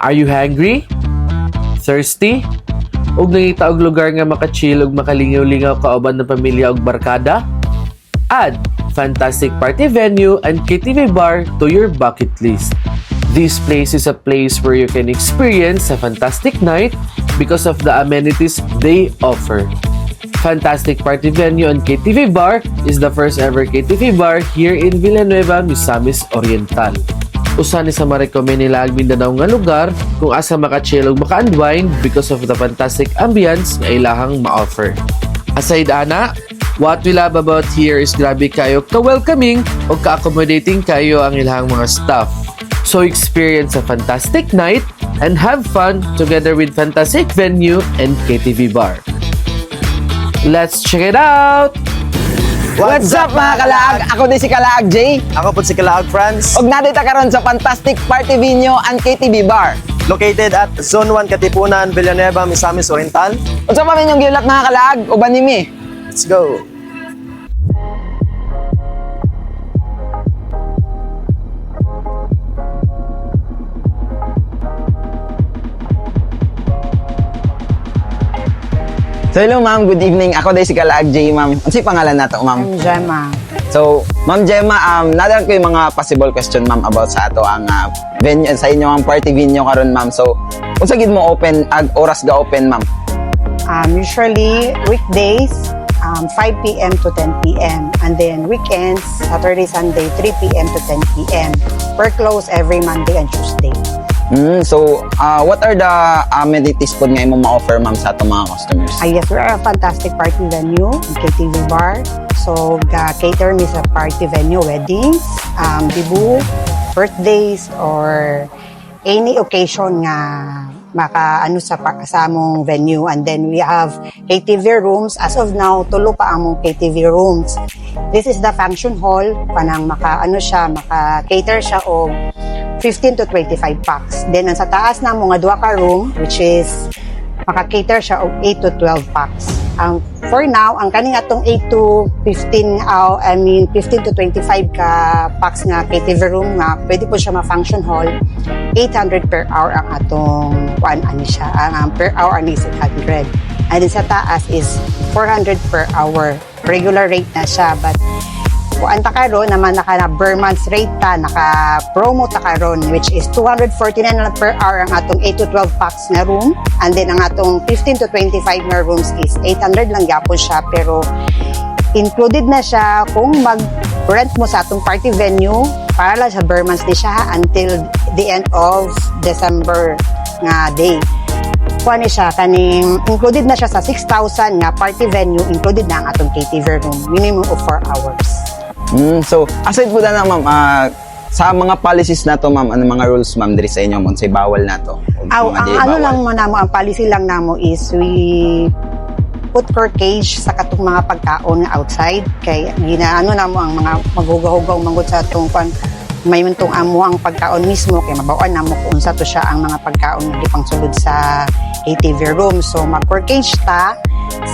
Are you hungry? Thirsty? Ug nangita og lugar nga makachill ug makalingaw-lingaw kauban ng pamilya ug barkada? Add fantastic party venue and KTV bar to your bucket list. This place is a place where you can experience a fantastic night because of the amenities they offer. Fantastic Party Venue and KTV Bar is the first ever KTV bar here in Villanueva, Misamis Oriental. Usa ni sa ma-recommend nila ang Mindanao nga lugar kung asa maka-chill ug maka-unwind because of the fantastic ambience nga ilahang ma-offer. Aside ana, what we love about here is grabe kayo ka-welcoming o ka-accommodating kayo ang ilahang mga staff. So experience a fantastic night and have fun together with fantastic venue and KTV bar. Let's check it out! What's up mga kalaag? Ako din si Kalaag J. Ako po si Kalaag Franz, Og nadita karon sa Fantastic Party Venue and KTV Bar. located at Zone 1 Katipunan, Villanueva, Misamis Oriental. Unsa pa man yung gilat mga kalaag? Uban nimi. Let's go! So hello ma'am, good evening. Ako din si Kalaag J, ma'am. Unsay pangalan nato, ma'am? I'm Gemma. So, Ma'am Gemma, nadan ko yung mga possible question, ma'am, about sa ato ang venue sa inyo ang party venue karon, ma'am. So, unsa gid mo open ag oras ga open, ma'am? Usually, weekdays, 5 p.m. to 10 p.m. And then weekends, Saturday, Sunday, 3 p.m. to 10 p.m. We're closed every Monday and Tuesday. So, what are the amenities po nga imong ma-offer, ma'am, sa atong mga customers? Yes, we're a fantastic party venue, KTV bar. So, cater me sa party venue, weddings, dibu, birthdays, or any occasion nga maka-ano sa among venue. And then we have KTV rooms. As of now, tulo pa among KTV rooms. This is the function hall. Panang maka-cater siya o 15 to 25 packs. Then, ang sa taas na mga duha ka room, which is maka-cater siya og 8 to 12 packs. For now, ang kaning atong 8 to 15, 15 to 25 ka packs nga KTV room nga, pwede po siya ma-function hall. 800 per hour ang atong siya. Ang per hour ni 600. And then sa taas is 400 per hour. Regular rate na siya, but kuan ta karon naman naka Berman's rate ta, naka promo ta karon, which is 249 na per hour ang atong 8 to 12 packs na room, and then ang atong 15 to 25 na rooms is 800 lang gyapon siya, pero included na siya kung mag-rent mo sa atong party venue para lang sa Berman's di siya until the end of December nga day. Kuan ni siya kaning included na siya sa 6,000 nga party venue, included na ang atong KTV room, minimum of 4 hours. So, aside po na ma'am, sa mga policies na to, ma'am, ano mga rules, ma'am, diri sa inyo, ma'am, say bawal na to? Ang lang mo namo, ang policy lang namo is we put cage sa katong mga pagkaon nga outside. Kay ginaano namo ang mga maghugaw-hugaw manggod sa atong may mantong amo ang pagkaon mismo kay mabawaan namo kung unsa to siya ang mga pagkaon nga gipangsulod sa ATV room. So mag-cage ta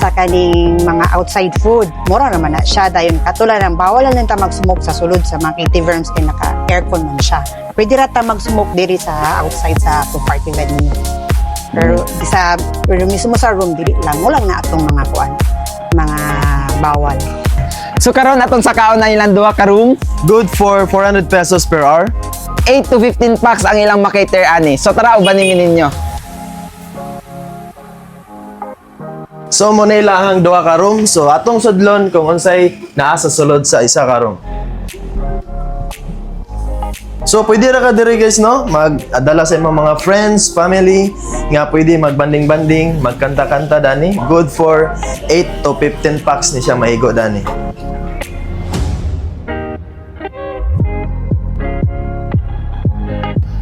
sa kaning mga outside food. Mura naman na siya dayon katulad ng bawal lang ta mag-smoke sa sulod sa mga ATV rooms kay naka-aircon man siya. Pwede ra ta mag-smoke diri sa outside sa atong party venue. Pero mismo sa room diri lang mo lang na atong mga mga bawal. So, karon atong sakaon na ilang duha ka room, Good for 400 pesos per hour. 8 to 15 packs ang ilang makater ani. So, tara, ubanin ninyo. So, muna ilahang duha ka room. So, atong sudlon kung unsay naa sa sulod sa isa ka room. So, pwede ra ka diri guys, no? Mag-adala sa imong mga friends, family, nga pwede magbanding-banding, magkanta-kanta dani. Good for 8 to 15 packs ni siya maigo dani.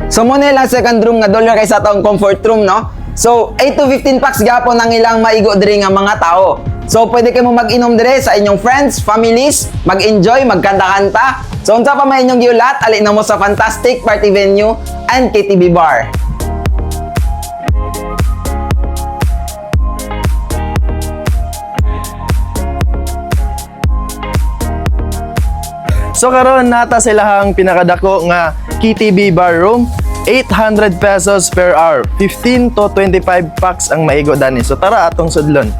So, muna ilang second room nga dollar kay sa atong comfort room, no? So, 8 to 15 packs gapon ang ilang maigo diri nga mga tao. So, pwede kayo mag-inom dire sa inyong friends, families, mag-enjoy, magkanta-kanta. So, unsa pa may inyong giulat, alin na mo sa Fantastic Party Venue and KTV Bar. So karon nata silahang pinakadako nga KTV bar room. 800 pesos per hour. 15 to 25 packs ang maigo dani. So tara atong sudlon.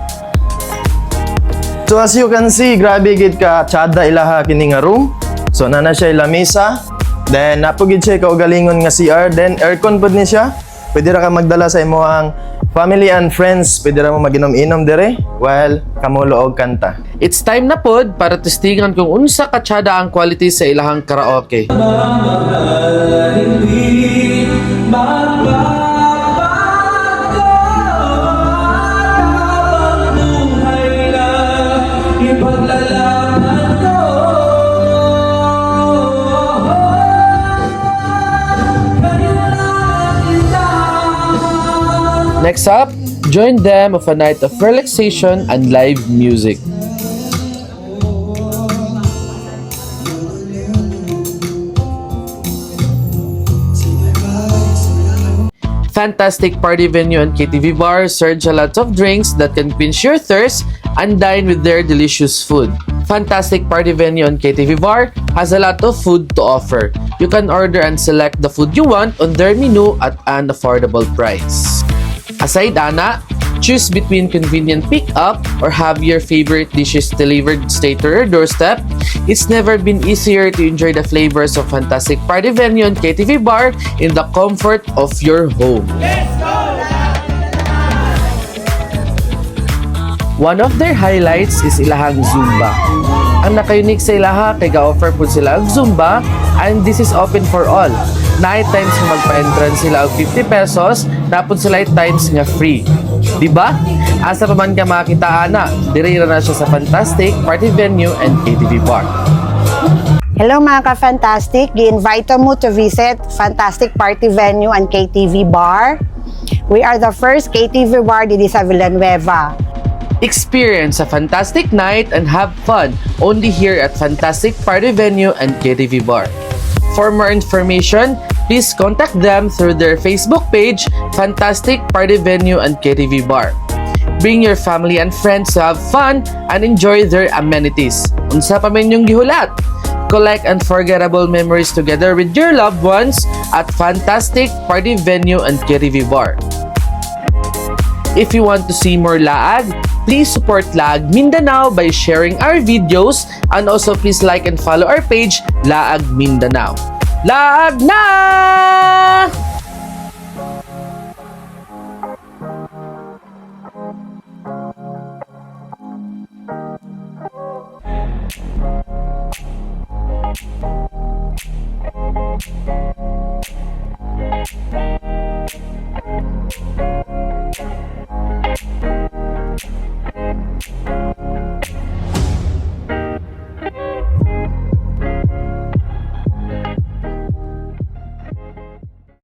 So as you can see, grabe gid ka tsada ilaha kini nga room. So nana siya lamesa. Then napugid siya kaugalingon nga CR. Then aircon pod ni siya. Pwede ra ka magdala sa imong family and friends. Pwede ra mo maginom-inom dire while kamulo og kanta. It's time na pod para testingan kung unsa katsada ang quality sa ilahang karaoke. Next up, join them of a night of relaxation and live music. Fantastic party venue and KTV bar serves a lot of drinks that can quench your thirst and dine with their delicious food. Fantastic party venue and KTV bar has a lot of food to offer. You can order and select the food you want on their menu at an affordable price. Aside ana, choose between convenient pick-up or have your favorite dishes delivered straight to your doorstep. It's never been easier to enjoy the flavors of Fantastic Party Venue and KTV Bar in the comfort of your home. One of their highlights is ilahang Zumba. Ang naka-unique sa ilaha kay ga-offer po sila ang Zumba and this is open for all. Night times nga magpa-entrance sila og 50 pesos, tapos sila times nga free. Diba? Asa pa man ka makita ana, dire na siya sa Fantastic Party Venue and KTV Bar. Hello mga ka-Fantastic! Gi-invite mo to visit Fantastic Party Venue and KTV Bar. We are the first KTV bar dito sa Villanueva. Experience a fantastic night and have fun only here at Fantastic Party Venue and KTV Bar. For more information, please contact them through their Facebook page, Fantastic Party Venue and KTV Bar. Bring your family and friends to have fun and enjoy their amenities. Unsa pa man yung gihulat? Collect unforgettable memories together with your loved ones at Fantastic Party Venue and KTV Bar. If you want to see more Laag, please support Laag Mindanao by sharing our videos and also please like and follow our page, Laag Mindanao. Laag na!